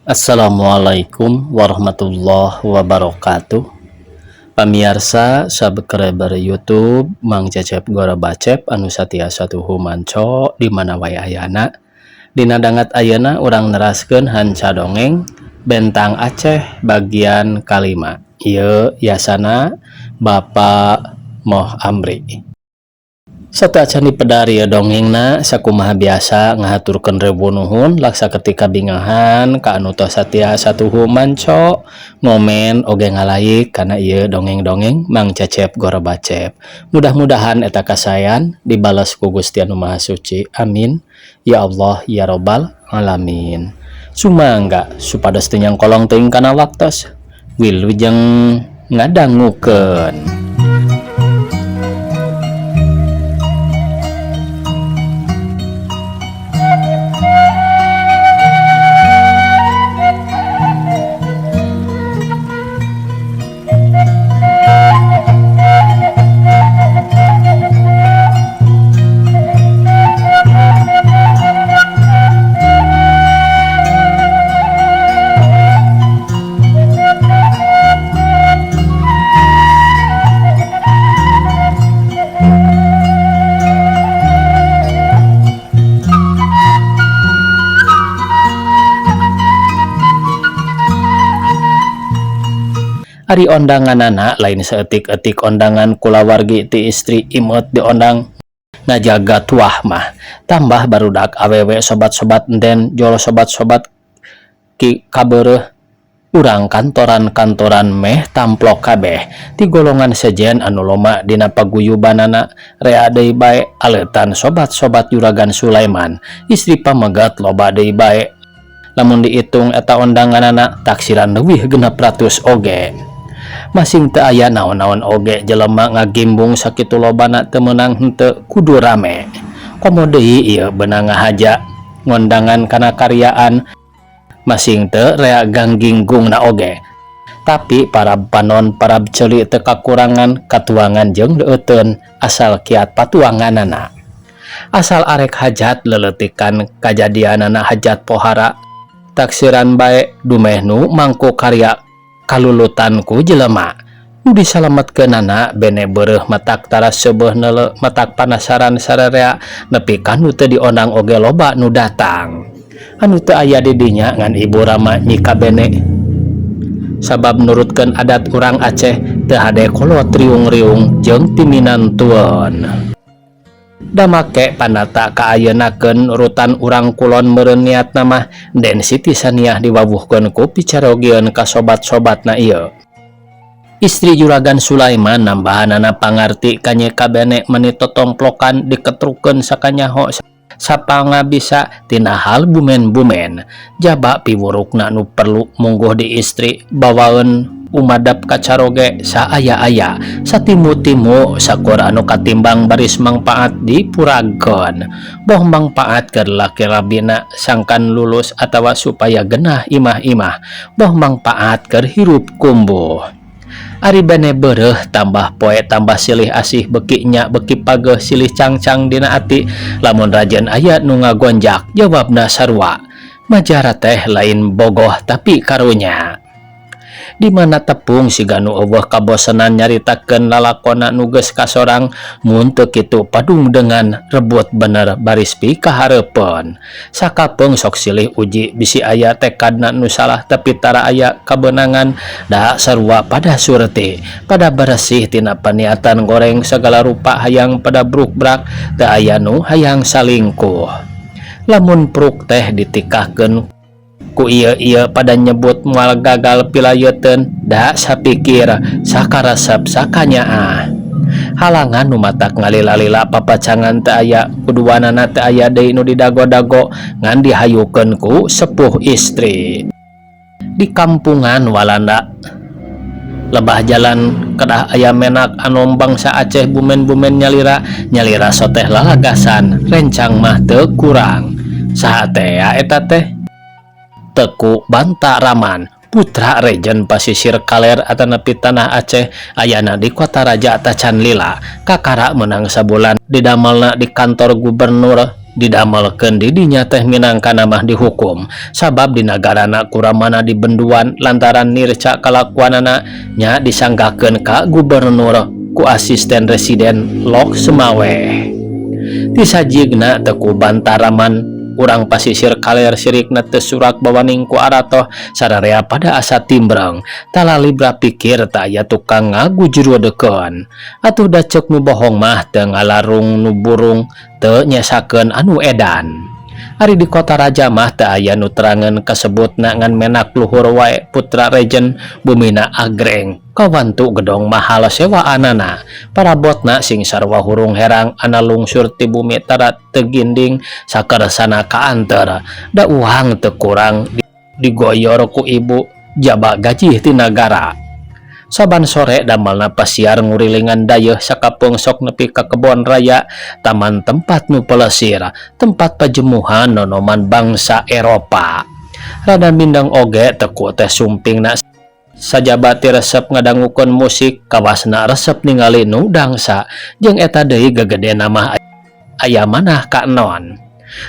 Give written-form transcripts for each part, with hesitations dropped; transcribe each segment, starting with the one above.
Assalamualaikum warahmatullahi wabarakatuh. Pamirsa subscriber YouTube Mang Cecep Gora Bacep anu satiasa tuhu manco di mana wae ayana. Dina dangat ayeuna urang neraskeun hanca dongeng Bentang Aceh bagian kalima. Ieu yasana Bapak Moh Amri. Sateuacan dipedari dongengna sakumaha biasa ngahaturkeun rebu nuhun laksa ketika bingahan ka anu tos satiasa tuhu manco ngomen oge ngalaik kana ieu dongeng-dongeng Mang Cecep Gora Bacep. Mudah-mudahan eta kasayan dibales ku Gusti Anu Maha Suci. Amin. Ya Allah ya Rabbal alamin. Sumangga supados teu nyangkolong teuing kana waktos. Wilujeng ngadangukeun. Ari ondanganana lain seetik-etik ondangan kulawargi ti istri imut diondang ngajaga tuah mah tambah barudak awewe sobat-sobat enden jol sobat-sobat ki kabeureuh urang kantoran-kantoran meh tamplok kabeh ti golongan sejen anu loma dina paguyubanana rea deui bae aleutan sobat-sobat Juragan Sulaiman istri pamegat loba deui bae lamun diitung eta ondanganana taksiran leuwih 600 oge. Masing teu aya naon-naon oge jelema ngagimbung sakitu lobana teu meunang henteu kudu rame. Komo deui ieu beunang ngahaja ngondangan kana karyaan masing teu rea gangginggungna oge. Tapi para panon parab ceuli teu kakurangan katuangan jeung deueteun asal kiat patuanganana. Asal arek hajat leletikan kajadianana hajat pohara taksiran bae dumeh nu mangku karya kalulutan ku jelema nu disalametkeunana bene beureuh matak taras seubeung neuleuh matak panasaran sararea nepi ka nu teu diondang oge loba nu datang anu teu aya di dinya ngan ibu rama nyika bene sabab nurutkeun adat urang Aceh teu hade kolot riung-riung jeung timinantueun. Da make panata kaayeunakeun urutan urang kulon meureun niatna mah den Siti Saniah diwawuhkeun ku picarogieun ka sobat-sobatna ieu. Istri Juragan Sulaiman nambahanana pangarti kanye kabene meuni totomplokan diketrukeun sakanyaho sapanga bisa tina hal bumen-bumen. Jaba piwurukna nu perlu mungguh di istri bawaeun umadap kacaroge saaya-aya satimu-timu sakur anu katimbang baris mangpaat dipurageun boh mangpaat keur laki rabina sangkan lulus atawa supaya genah imah-imah boh mangpaat keur hirup kumbuh. Ari bene beureuh tambah poe tambah silih asih beki nya beki pageuh silih cangcang dina ati lamun rajen aya nu ngagonjak jawabna sarua majara teh lain bogoh tapi karunya. Di mana tepung siga nu eueuh kabosenan nyaritakeun lalakonna nu geus kasorang mun teu kitu padung dengan rebut bener baris pi kahareupeun sakapeung sok silih uji bisi aya tekadna nu salah tapi tara aya kabeunangan da sarua pada surti pada bersih tina paniatan goreng segala rupa hayang pada bruk-brak teu aya nu hayang salingkuh. Lamun pruk teh ditikahkeun ku ieu pada nyebut moal gagal pilayeteun da sapikir sakaresep sakanyaa. Halangan nu matak ngalila-lila papacangan teu aya kuduanana teu aya deui nu didago-dago ngan dihayukeun ku sepuh istri. Di kampungan Walanda lebah jalan kedah aya menak anu bangsa Aceh bumen-bumen nyalira soteh lalagasan rencang mah teu kurang. Saha teh eta teh Teku Banta Raman putra Rejen Pasisir Kaler atanepi tanah Aceh ayana di kota Raja Tacan Lila kakara menang sabulan didamelna di kantor gubernur didamelkeun di dinya teh minangka mah dihukum sabab di nagarana kuramana dibenduan lantaran nirca kalakuanana nya disanggakeun ka gubernur ku asisten residen Lok Semawe. Tisajigna teku bantaraman urang pasisir kaler sirikna teu surak bawaning ku aratoh sararea pada asa timbreng talalibra pikir tak aya tukang ngagujrudekeun atuh da ceuk nu bohong mah teu ngalarung nu burung teu nyesakeun anu edan. Ari di kota raja mah teu aya nu terangeun kasebutna ngan menak luhur wae putra regen bumina agreng kawantu gedong mahal sewaanana parabotna sing sarwa hurung herang ana lungsur ti bumi tarat teginding sakersana kaanter da uang teu kurang digoyor ku ibu jaba gaji ti nagara. Saban sore damelna pasiar ngurilingan dayeuh sakapeungsok nepi ka kebon raya taman tempat nu pelesir tempat pajemuhan nonoman bangsa Eropa. Rada mindeng oge teku teh sumpingna sajabati resep ngadangukeun musik kawasna resep ningali nu dangsa jeung eta deui gegedena mah aya manah ka non.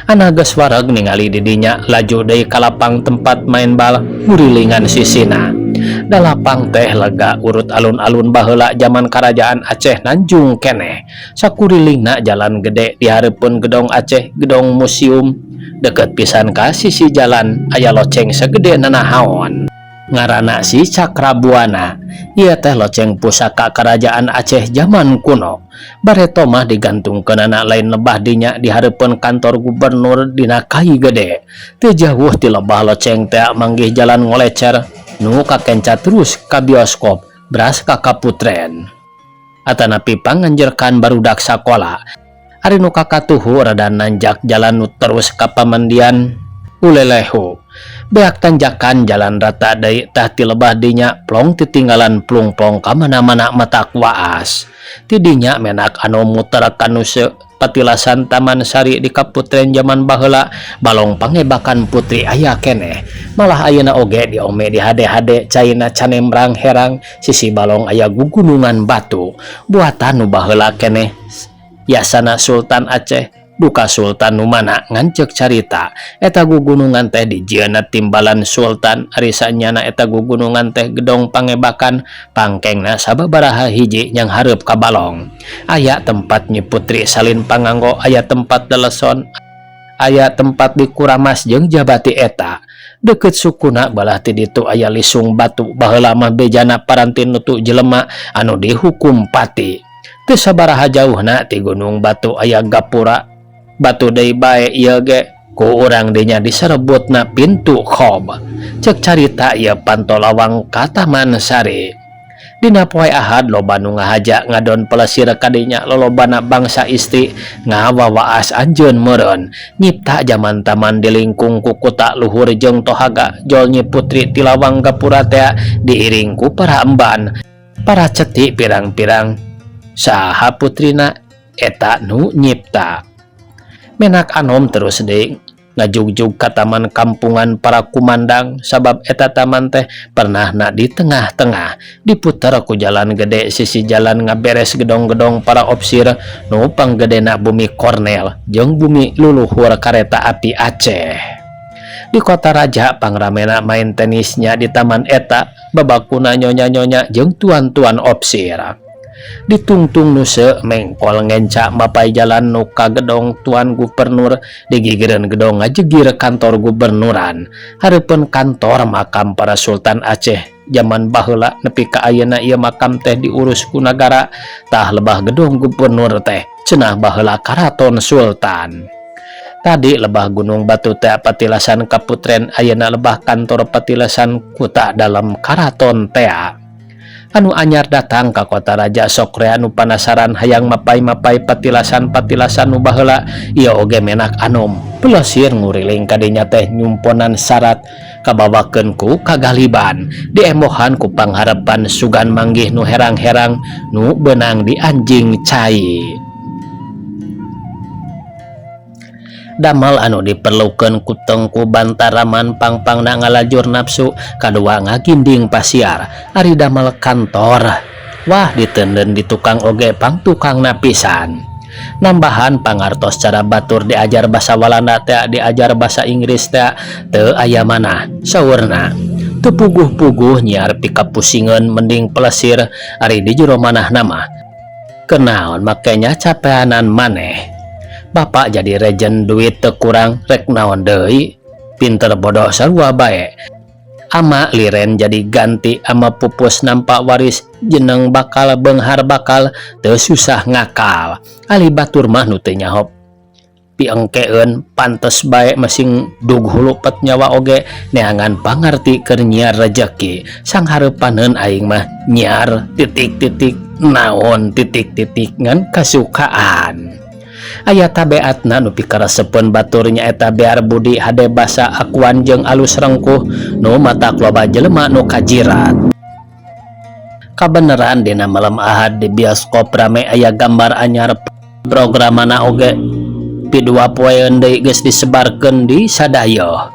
Ana geus wareg ningali di dinya laju deui ka lapang tempat main bal ngurilingan sisina. Da lapang teh lega urut alun-alun baheula zaman kerajaan Aceh Nanjung keneh. Sakurilingna jalan gede di hareupeun gedong Aceh, gedong museum. Deket pisan ka sisi jalan aya loceng segede nanahaon. Ngaranna si Cakrabuana. Ieu teh loceng pusaka kerajaan Aceh zaman kuno. Bareto mah digantungkeunana lain lebah dinya di hareupeun kantor gubernur dina kai gede. Teu jauh ti lebah loceng teh manggih jalan ngolecer nu kakenca terus ka bioskop beras ka kaputren. Atanapi panganjerkan barudak sakola. Ari nu kakatuhu rada nanjak jalan nu terus ka pamandian ulelehu. Beak tanjakan jalan rata deui tah ti lebah dinya plong titinggalan plungplong ka mana-mana matak waas. Ti dinya menak anu muter kanu patilasan Taman Sari di Kaputren zaman baheula balong pangebakan putri aya keneh. Malah ayeuna oge diome di hade-hade caina canembrang herang sisi balong aya gugunungan batu buatan nu baheula keneh yasana Sultan Aceh duka Sultan nu mana ngancek carita eta gugunungan teh dijieuna timbalan Sultan ari sanyana eta gugunungan teh gedong pangebakan pangkengna sababaraha hiji yang hareup ka balong. Aya tempat Nyi Putri salin panganggo, aya tempat deleson, aya tempat di Kuramas jeung Jabati eta. Deket sukuna balah ti ditu aya lisung batu baheula mah bejana parantin nutu jelema anu dihukum pati. Teu sabaraha jauhna ti Gunung Batu aya gapura batu deui bae ieu ge ku urang dinya diserebutna pintu Khob. Ceuk carita ieu pantolawang ka Taman Sari. Dina poe Ahad loba nu ngahaja ngadon pelesir ka dinya lolobana bangsa istri ngawawaas anjeun meureun nyipta zaman taman dilingkung ku kuta luhur jeung tohaga jol Nyi Putri ti lawang gapura teh diiring ku para emban para ceti pirang-pirang saha putrina eta nu nyipta. Menak anom terus deui ngajugjug ka taman kampungan para kumandang sabab eta taman teh pernah na di tengah-tengah diputer ku jalan gede sisi jalan ngaberes gedong-gedong para opsir nu panggedena bumi Kornel jeung bumi luluhur kareta api Aceh. Di kota raja pangramena main tenisnya di taman eta babakuna nyonya-nyonya jeung tuan-tuan opsir. Ditungtung nuse mengkol ngenca mapai jalan nu ka gedong tuan gubernur digigireun gedong ngajegir kantor gubernuran hareupeun kantor makam para Sultan Aceh zaman baheula nepi ka ayeuna ieu makam teh diurus ku nagara tah lebah gedung gubernur teh cenah baheula karaton sultan. Tadi lebah Gunung Batu teh patilasan Kaputren ayeuna lebah kantor patilasan kuta dalam karaton teh. Anu anyar datang ka kota raja sok rea nu panasaran hayang mapai-mapai patilasan-patilasan nu baheula ieu oge menak anom pelesir nguriling ka dinya teh nyumponan syarat kabawakeun ku kagaliban diemohan ku pangharepan sugan manggih nu herang-herang nu beunang di anjing cai. Damal anu diperlukeun ku Tengku Bantaraman pangpangna ngalajur nafsu kadua ngaginding pasiar ari damel kantor wah diteuneun di tukang oge pang tukang napisan. Nambahan pangartos cara batur diajar basa Walanda teh diajar basa Inggris teh teu aya manah saurna. Teu puguh-puguh nyiar pikapusingan mending pelesir ari di jero manah nama. Kenaon makanya capeanan maneh. Bapak jadi regen duit teu kurang rek naon deui. Pinter bodoh sarua bae. Ama liren jadi ganti ama pupus nampak waris jeneng bakal beunghar bakal teu susah ngakal. Ali batur mah nu teu nyahop piengkeun pantes bae masing dug hulupet nyawa oge neangan pangarti keur nyiar rejeki. Sang hareupaneun aing mah nyiar titik-titik naon titik-titik ngan kasukaan. Aya tabeatna nu pikaresepeun batur nyaeta bear budi hade basa akuan jeung alus rengkuh nu matak loba jelema nu kajirat. Kabeneran dina malam Ahad di bioskop rame aya gambar anyar programana oge pidua poeun deui geus disebarkeun di sadaya.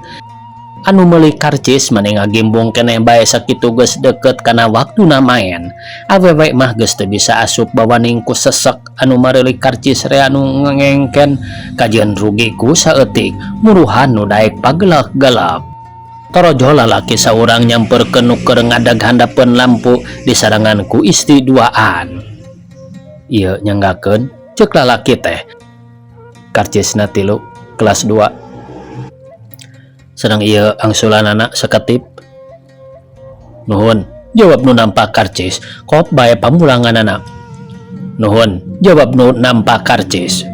Anu meuli karcis mani ngagimbung keneh bae sakitu geus deukeut kana waktuna maen. Awewe mah geus teu bisa asup bawaning ku sesek anu mareulik karcis rea anu ngengken kajian rugi ku saeutik muruhan nu daek pagelak-gelak. Torojo lalaki saurang nyamperkeun nu keur ngadag handapeun lampu di sarangan ku istri duaan. Ieu nyanggakeun ceuk lalaki teh. Karcisna 3 kelas 2. Sedang ia angsulan anak seketip. Nuhun, jawab nu nampak karcis. Kop bae pamulangan anak. Nuhun, jawab nu nampak karcis.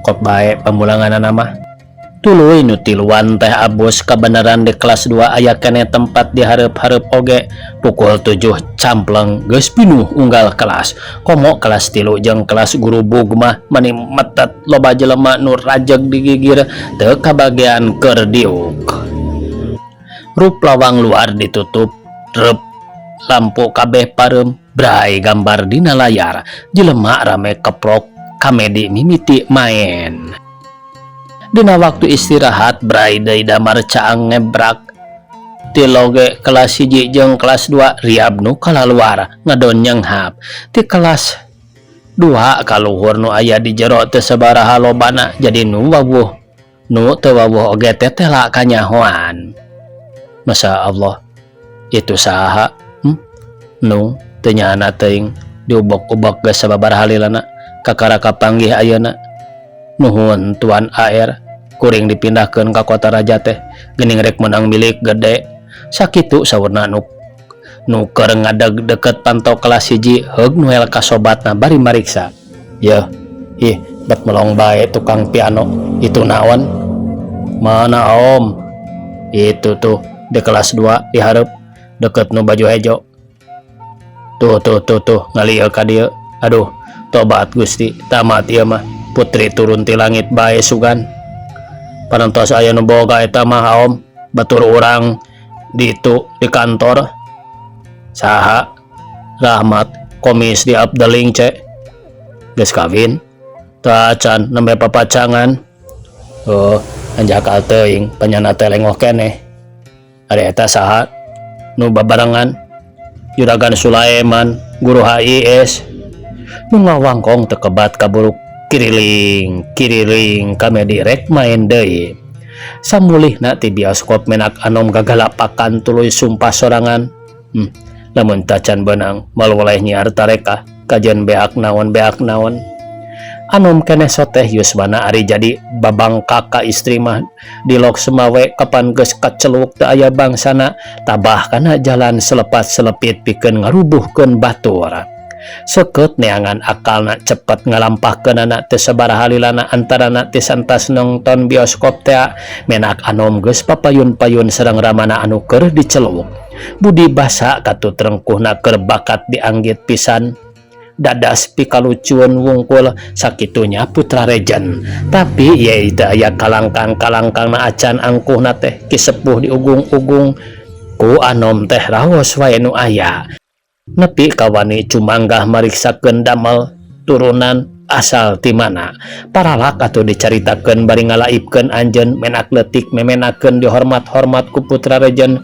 Kop bae pamulangan anak mah. Tuluy nu tiluan teh abus kabeneran di kelas 2 aya keneh tempat di hareup-hareup oge. Pukul 7 campleng geus pinuh unggal kelas. Komo kelas 3 jeung kelas guru bug mah mani metet loba jelema nu rajeg digigir teu kabagean keur diuk. Rup lawang luar ditutup reup lampu kabeh pareum bray gambar dina layar. Jelema rame keprok kamedi mimiti main. Dina waktu istirahat bray deui damar caang ngebrak ti loge kelas 1 jeung kelas 2 riab nu kalaluar ngadon nyenghap. Ti kelas 2 kaluhur nu aya di jero teu sabaraha lobana jadi nu wawuh nu teu wawuh oge teh tela kanyahoan. Masya Allah itu saha nu teu nyana teuing diubek-ubek geus sababaraha lilana kakara kapanggih ayeuna. Nuhun Tuan AR kuring dipindahkeun ka kota raja teh geuning rek menang milik gede sakitu saurna nu keur ngadeg deket pantau kelas 1 heug nu el kasobatna bari mariksa. Yeuh bet melong bae tukang piano itu naon? Mana om? Itu tuh di kelas 2 di hareup deket nu baju hejo. Tuh ngalieu ka dieu. Aduh tobat Gusti tamat ieu mah putri turun ti langit bae sugan. Parantos aya nu boga eta mah om batur urang ditu di kantor. Saha? Rahmat komis di Abdeling cek. Geus kawin? Teu acan nembe papacangan. Oh, anjakal teuing panyana teh lengoh keneh. Ari eta saha? Nu babarengan Juragan Sulaiman, guru HIS. Nu ngawangkong teu kebat kaburuk kiriling kamedi rek main deui. Samulihna ti bioskop menak anom gagalapakan tuluy sumpah sorangan. Lamun tacan benang maloleh nyiar tareka kajian beak naon. Anom keneh soteh yusbana ari jadi babang kakak istri mah dilok semawe kapan geus kaceluk teu aya bangsana tabah kana jalan selepat-selepit pikeun ngarubuhkeun batur. Seukeut neangan akalna cepet ngalampahkeun anak teu sabaraha lilana antarana ti santas nongton bioskop teh menak anom geus papayun-payun sareng ramana anu keur diceluk. Budi basa katut rengkuhna keur bakat dianggit pisan. Dadas pikalucuan wungkul sakitunya putra rejen. Tapi ieu teh aya kalangkang-kalangkangna acan angkuhna teh kisepuh di ugung-ugung ku anom teh raos wae nu aya. Nepi kawani cumanggah mariksakeun damel turunan asal ti mana. Paralak atuh dicaritakeun bari ngalaipkeun anjeun menak leutik memenakeun dihormat-hormat ku putra rejen.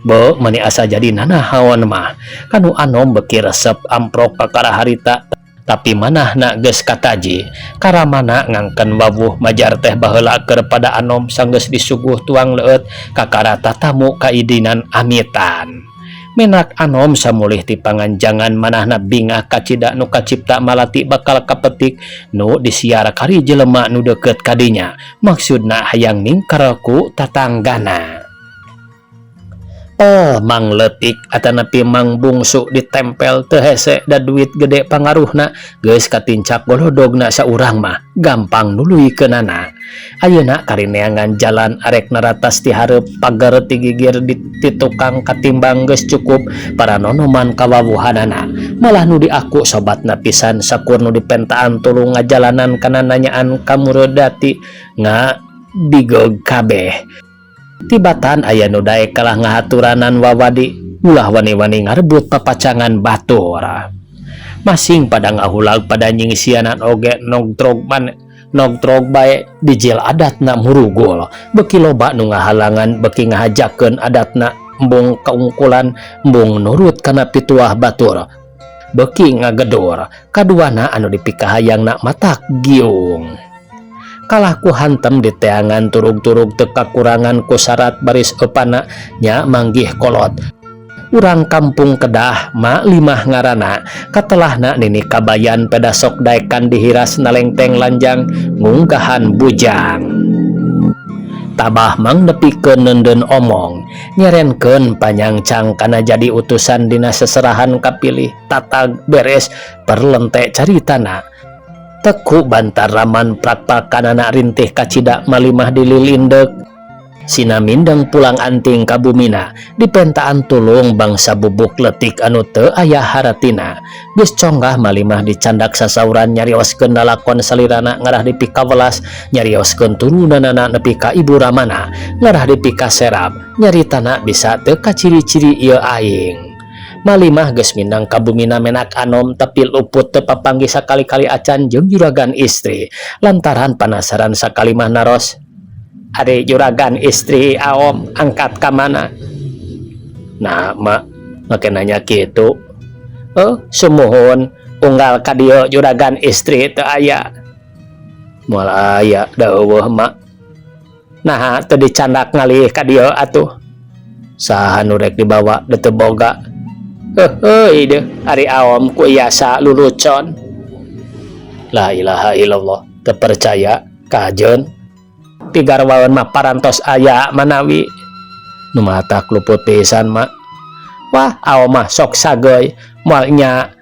Bo mani asa jadi nanahaon mah kanu anom beki resep amprok kakara harita Tapi manahna geus kataji karamana ngangken wawuh majar teh baheula kepada anom sanggeus disuguh tuang leut kakarata tamu kaidinan amitan. Menak anom samulih ti panganjangan manahna bingah kacida nu kacipta malati bakal kapetik nu disiar kari jelema nu deukeut kadinya, maksudna hayang ningkaraku tatanggana. Mang Letik atanapi Mang Bungsu ditempel teu hese da duit gede pangaruhna geus katincak golodogna saurang mah gampang nuluykeunana. Ayeuna karineangan jalan arek naratas ti hareup pagar ti gigir di tukang katimbang geus cukup para nonoman kawawuhanana, malah nu diaku sobatna pisan sakur nu dipentaan tulung ngajalanan kana nanyaan kamurodati nga bigog kabeh. Tibatan aya nu daek kalah ngahaturanan wawadi ulah wani-wani ngarebut papacangan batur. Masing pada ngahulag pada nyingsianan oge nogtrog bae dijil adatna murugul beki loba nu ngahalangan beki ngahajakeun adatna embung kaungkulan embung nurut kana pituah batur beki ngagedur kaduana anu dipikahayangna matak giung. Kalah ku hantem di teangan turug-turug teka kurangan ku syarat baris epana nya manggih kolot. Urang kampung Kedah ma limah ngaranna katelahna nini kabayan pedasok daekan dihiras nalengteng lanjang ngunggahan bujang. Tabah mang nepikeun neundeun omong nyerenkeun panyangcang kana jadi utusan dina seserahan kapilih tatag beres perlente caritana. Teku bantar raman prakpakanana rintih kacida malimah dililindeg sina mindeng pulang anting ka bumina dipentaan tulung bangsa Bubuk Letik anu teu aya haratina geus conggah malimah dicandak sasauran nyarioskeun lalakon salirana ngarah dipika welas nyarioskeun turunanana nepi ka ibu ramana ngarah dipika serap nyaritana bisa teu kaciri-ciri ieu aing. Malimah geus mindang kabumina menak anom tapi luput teu papanggih sakali-kali acan jeung juragan istri lantaran penasaran sakalimah naros, "Ade juragan istri aom angkat ka mana?" Nah mak make nanya kitu. Sumuhun unggal ka dieu juragan istri teu aya. Moal aya da eueuh mak. Nah teu dicandak ngalih ka dieu atuh. Saha nu rek dibawa da teu boga. Ide ari aom ku iasa lulucon. La ilaha illallah teu percaya kajeun pigarwaeun mah parantos aya manawi nu matak luput pisan mak. Wah aom mah sok sageuy moal nya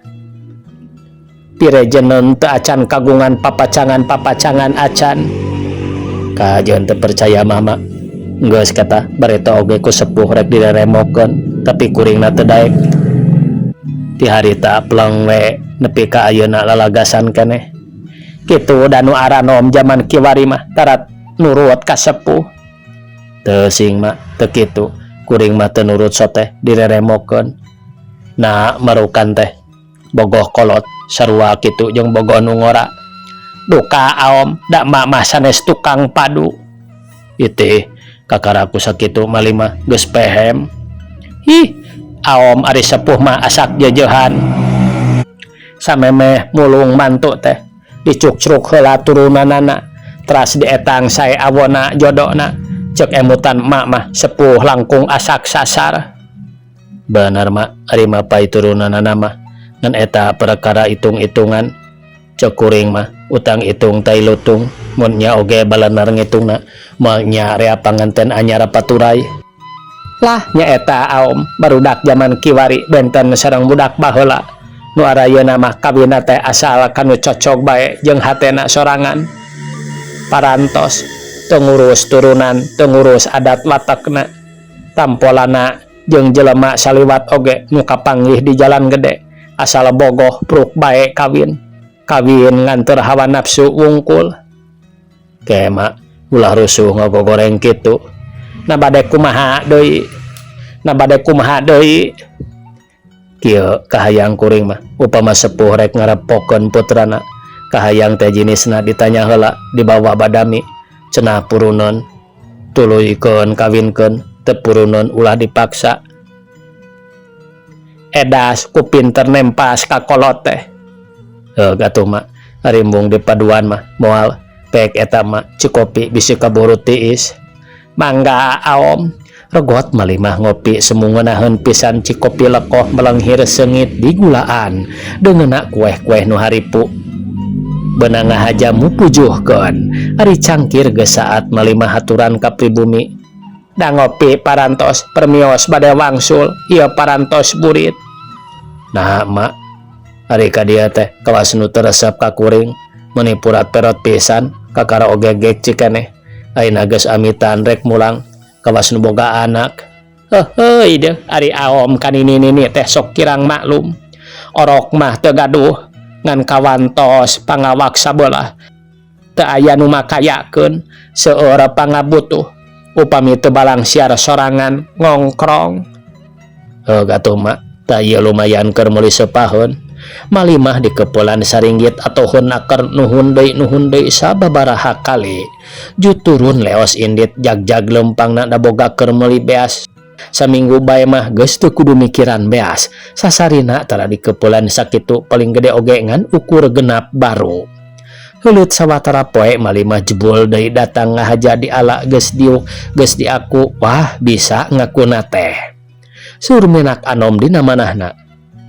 pirejeneun teu acan kagungan papacangan acan. Kajeun teu percaya mah mak. Geus kata bareta oge ku sepuh rek direremokeun tapi kuringna teu daek. Ti harita pleng we nepi ka ayeuna lalagasan keneh. Kitu da nu aranom zaman kiwari mah tarat nurut ka sepuh. Teu sing mak teu kitu. Kuring mah teu nurut soteh direremokeun. Na marukan teh bogoh kolot sarua kitu jeung bogoh nu ngora. Duka aom da mak mah sanes tukang padu. Itih kakaraku sakitu malimah geus pehem. Aom ari sepuh mah asak jejehan samemeh mulung mantu teh dicukcruk heula turunanana teras dietang sae awona jodona cek emutan mak mah sepuh langkung asak sasar. Bener mak ari mapai turunanana mah ngan eta perkara itung-itungan cek kuring mah utang itung tai lutung mun nya oge balenar ngitungna moal nya rea panganten anyar paturai. Lah nyaeta aom barudak zaman kiwari benten sareng budak baheula nu arayeuna mah kawinna teh asal kanu cocok bae jeung hatena sorangan parantos teu ngurus turunan teu ngurus adat watakna tampolana jeung jelema saliwat oge nu kapanggih di jalan gede asal bogoh pruk bae kawin nganteur hawa nafsu wungkul. Kema ulah rusuh ngogoreng kitu. Na bade kumaha deui kieu kahayang kuring mah upama sepuh rek ngarepokeun putrana kahayang teh jinisna ditanya heula dibawa badami cenah purunon tuluykeun kawinkeun teu purunon ulah dipaksa edas ku pinter nempas ka kolot teh Gatuh mak arimbung di paduan mah moal pek eta mah cikopi bisi kaburu tiis. Mangga aom. Regot malimah ngopi semungunaheun pisan cikopi lekoh melenghir sengit di gulaan deungeuna kueh-kueh nu haripu. Benang ngahaja mupujuhkeun ari cangkir geus saat malimah haturan ka pribumi. Da ngopi parantos permios bade wangsul ieu parantos burit. Nah mak ari ka dieu teh kawas nu teu resep ka kuring meuni purat perot pisan kakara oge gek cikeneh ayeuna geus amitan rek mulang kawas nu boga anak. Heuheuy deh ari aom kanini-nini teh sok kirang maklum. Orok mah teu gaduh ngan kawantos pangawak sabelah. Teu aya nu makayakeun seueur pangabutuh upami teu balang siar sorangan ngongkrong. Gatuh mak tah ieu lumayan keur meuli sepaheun. Malimah dikeupelan saringgit atoheun aker nuhun deui sababaraha kali. Juturun leos indit jag-jag lempangna da boga keur meuli beas. Saminggu bae mah geus teu kudu mikiran beas. Sasarina tara dikeupelan sakitu paling gede oge ngan ukur genap baru. Heuleut sawatara poe malimah jebul deui datang ngahaja di ala geus diaku wah bisa ngakuna teh. Sur menak anom dina manahna.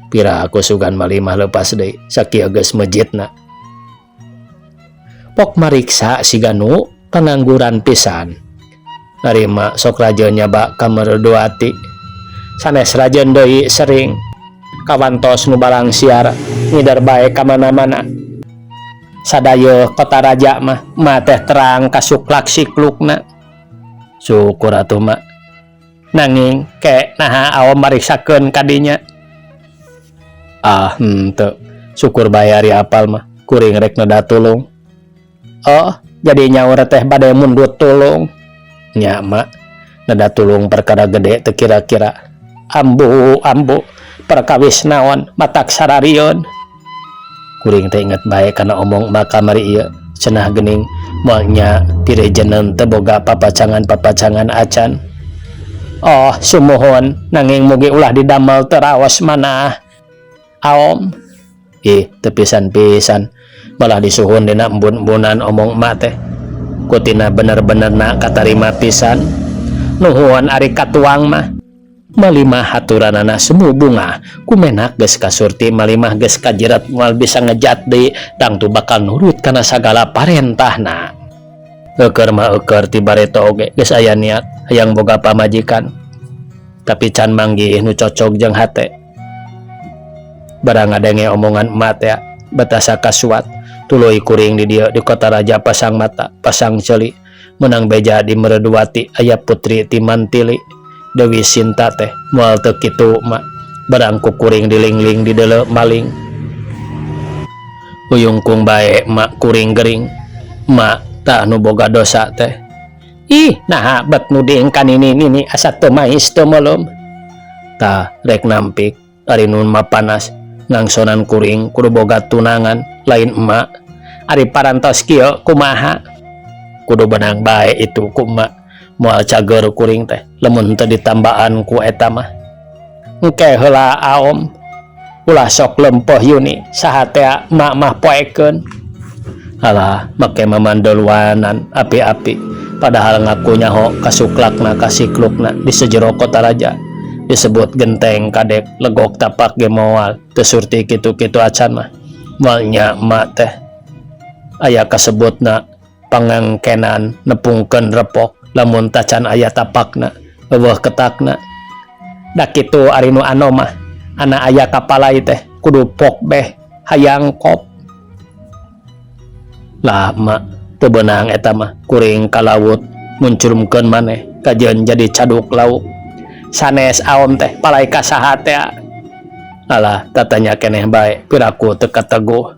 Pira aku sugan malimah leupas deui sakieu geus mejitna. Pok mariksa si Ganu pangangguran pisan. Narima sok rajeun nyaba ka Merduati. Sanes rajeun deui sering kawantos nu balang siar ngidar bae ka mana-mana. Sadaya kota raja mah teh terang kasuklak siklukna. Syukur atuh mak. Nanging ke naha aom mariksakeun kadinya. Teu. Syukur bae ari apal mah kuring rek neda tulung. Oh, jadi nyaur teh bade mundut tulung. Nya mak neda tulung perkara gede teu kira-kira. Ambu perkawis naon matak sararion. Kuring teh inget bae kana omong maka mari ieu cenah geuning moal nya pirejeneun teu boga papacangan acan. Oh sumuhun nanging mugi ulah didamel terawas manah aom. Teu pisan-pisan malah disuhun dina embun-embunan omong emak teh kutina bener-benerna katarima pisan. Nuhun ari katuang mah malimah haturanana semu bunga kumenak geus kasurti malimah geus kajerat moal bisa ngejat deui tangtu bakal nurut kana sagala parentahna. Eukeur mah eukeur ti bareta oge geus aya niat hayang boga pamajikan tapi can manggih nu cocok jeung hate. Barang ngadenge omongan emat ya batasa kasuat tuluy kuring di dieu di kota raja pasang mata pasang ceuli menang beja di Merduati aya putri ti Mantili Dewi Sinta teh moal teu kitu mak barang ku kuring dilingling di deuleu maling. Uyungkung bae mak kuring gering mak tah nu boga dosa teh. Ih naha bet nu diengkan ini asa teu mais teu meulem. Tah rek nampik ari nun mah panas ngangsonan kuring kudu boga tunangan lain emak. Ari parantos kieu kumaha kudu benang bae itu ku emak moal cager kuring teh lamun teu ditambaan ku eta mah. Engke heula aom ulah sok lempeuh Yuni saha teh emak mah poekeun. Alah make mamandoluanan api-api padahal ngaku nyaho kasuklakna kasiklukna di sejero kota raja disebut genteng kadek legok tapak ge moal teu surti kitu-kitu acan mah. Moal nya emak teh aya kasebutna pangangkenan nepungkeun repok lamun tacan aya tapakna eueuh ketakna. Da kitu ari nu anom mah ana aya kapalai teh kudu pok beh hayang kop. Lah mak teu beunang eta mah kuring ka laut muncurumkeun maneh kajeun jadi caduk lauk. Sanes aom teh palai ka saha teh. Alah tatanya keneh bae piraku teu kateguh.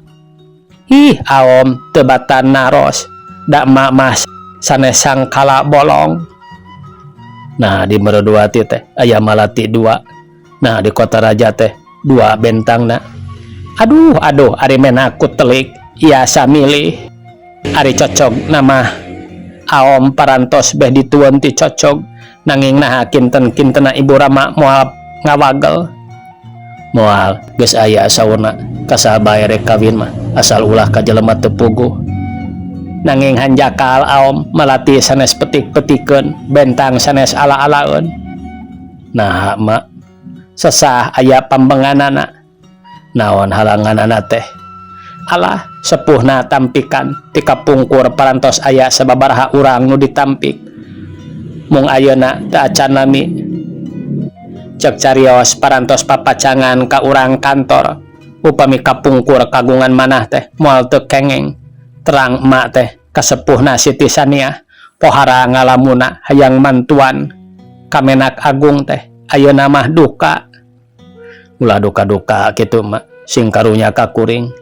Ih aom teu batan naros da emak mas sanes sangkala bolong. Nah di Merduati teh aya malati 2. Nah di kota raja teh 2 bentangna. Aduh ari menak ku telik iasa milih. Ari cocok nama aom parantos beh ditueun ti cocok nanging naha kinten-kintena ibu Rama moal ngawagel. Moal geus aya saurna kasabae rek kawin mah asal ulah ka jelema teu puguh. Nanging hanjakal aom melati sanes petik-petikeun bentang sanes ala-alaeun. Nah mak sesah aya pambenganana naon halanganana teh alah sepuhna tampikan ti kapungkur parantos aya sababaraha urang nu ditampik mung ayeuna teu acan nami cek carios parantos papacangan ka urang kantor upami kapungkur kagungan manah teh moal teu kengeng terang emak teh kasepuhna Siti Saniah pohara ngalamuna hayang mantuan kamenak agung teh ayeuna mah duka ulah duka-duka kitu mak sing karunya ka kuring.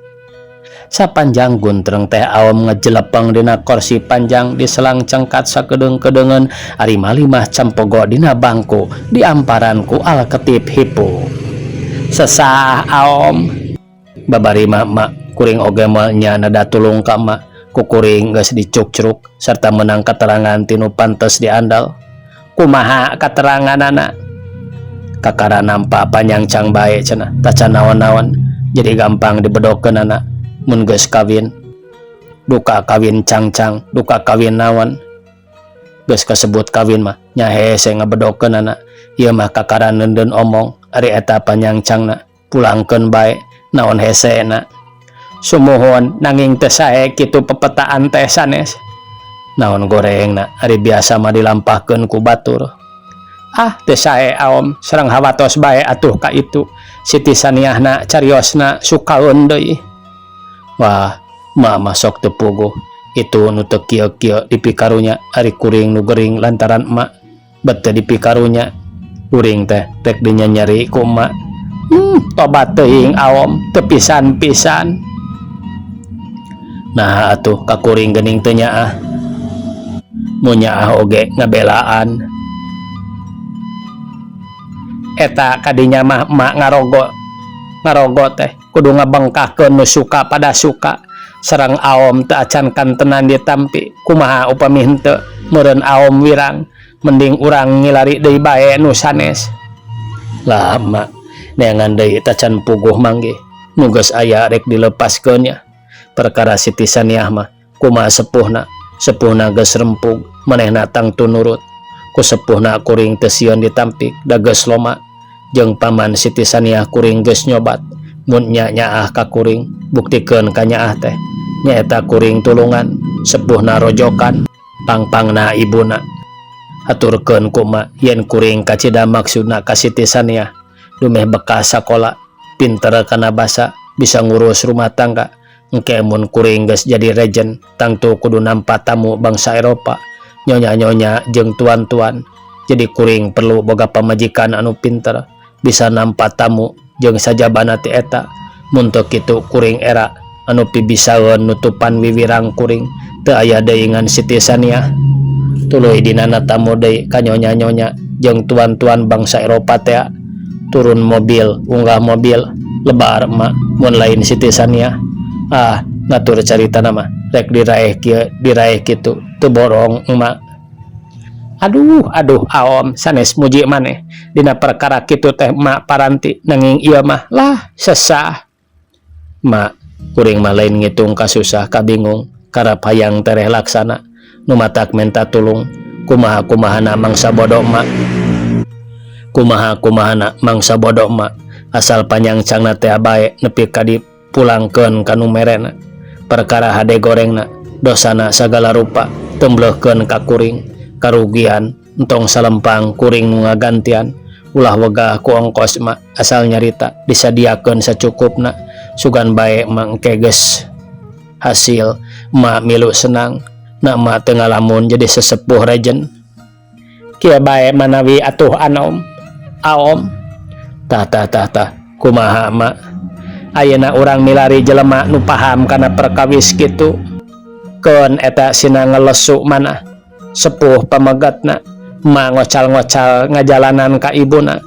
Sapanjang guntreng teh aom ngejelepeng dina kursi panjang di selang cengkat sakedeung-kedeungeun ari malimah campogo dina bangku diamparan ku Alketip Hipu. Sesah aom babari mak kuring oge moal nya nada tulung ka mak ku kuring geus dicuk-cruk sarta menang keterangan tinu pantes diandal. Kumaha kateranganana? Kakara nampa panyancang bae cenah tacan naon-naon jadi gampang dibedokeunana. Mun geus kawin duka kawin cangcang duka kawin naon geus kasebut kawin mah nya hese ngabedokeunana ieu mah kakara neundeun omong ari eta panyancangna pulangkeun bae naon hesena sumuhun nanging teu sae kitu pepetaan teh sanes naon gorengna ari biasa mah dilampahkeun ku batur teu sae aom sareng hawatos bae atuh ka itu Siti Saniahna cariosna sukaeun deui. Wah, mama sok teu puguh. Itu nu teu kieu-kieu dipikarunya ari kuring nu gering lantaran emak bete dipikarunya. Kuring teh rek dinyanyari ku emak. Tobat teuing aom teu pisan-pisan. Nah atuh ka kuring geuning teu nyaah. Mun nyaah oge ngabelaan. Eta kadinya mah emak ngarogo teh kudu ngabengkahkeun nu suka pada suka sareng aom teu acan kantenan ditampi kumaha upami henteu meureun aom wirang mending urang ngilari deui bae nu sanes lah emak neangan deui tacan puguh manggih nu geus aya rek dilepaskeun ya perkara Siti Saniah mah kumaha sepuhna geus rempug manehna tang tunurut ku sepuhna kuring teu sieun ditampik da geus loma jeung paman Siti Saniah kuring geus nyobat mun nyaah ka kuring buktikeun ka nyaah teh nyaeta kuring tulungan sepuhna rojokan pangpangna ibuna aturkeun ku mak yen kuring kacida maksudna ka Siti Saniah dumeh bekas sakola pinter kana basa bisa ngurus rumah tangga engke mun kuring geus jadi regen tangtu kudu nampa tamu bangsa Eropa nyonya-nyonya jeung tuan-tuan jadi kuring perlu boga pamajikan anu pinter bisa nampa tamu jeung sajabana ti eta mun teu kitu kuring era anu pibisaeun nutupan wiwirang kuring teu aya deui ngan Siti Saniah tuluy dinana tamu deui ka nyonya-nyonya jeung tuan-tuan bangsa Eropa teh turun mobil unggah mobil lebar emak mun lain Siti Saniah ngatur caritana mah rek diraeh kieu diraeh kitu teu borong emak. Aduh aom sanes muji maneh dina perkara kitu teh emak paranti nanging ieu mah lah sesah mak kuring mah lain ngitung kasusah kabingung karep hayang tereh laksana nu matak menta tulung kumaha-kumahana mangsa bodo emak kumaha-kumahana mangsa bodo emak asal panyancangna teh bae nepi ka dipulangkeun ka nu merena perkara hade gorengna dosana sagala rupa tembleuhkeun ka kuring karugian entong salempang kuring nu ngagantian ulah wegah ku ongkos mak asal nyarita disadiakeun sacukupna sugan bae mangke geus hasil mak milu senang na mak teu ngalamun jadi sesepuh regen kieu bae manawi atuh anom aom tah kumaha mak ayeuna urang milari jelema nu paham kana perkawis kitu keun eta sina ngelesu manah sepuh pamagatna mak ngocal-ngocal ngajalanan ka ibuna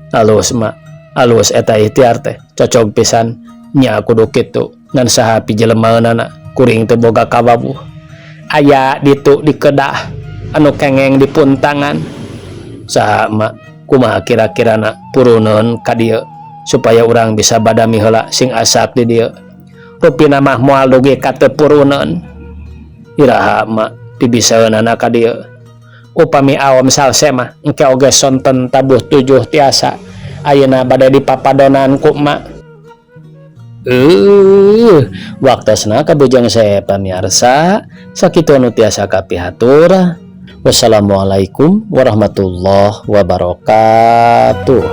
alus mak alus eta ikhtiar teh cocok pisan nya kudu kitu ngan saha pijelemeunana kuring teu boga kawabuh aya ditu di kedah anu kengeng di puntangan saha mak kumaha kira-kirana puruneun ka dieu supaya orang bisa badami heula sing asak di dieu. Rupina mah moal dugi ka teu puruneun. Iraha mak dibisaeunana ka dieu. Upami awam salse mah engke oge sonten tabuh 7 tiasa. Ayeuna bade dipapadonan ku mak. Waktosna kabujang saya pamirsa, sakitu anu tiasa kapihatur. Wassalamualaikum warahmatullahi wabarakatuh.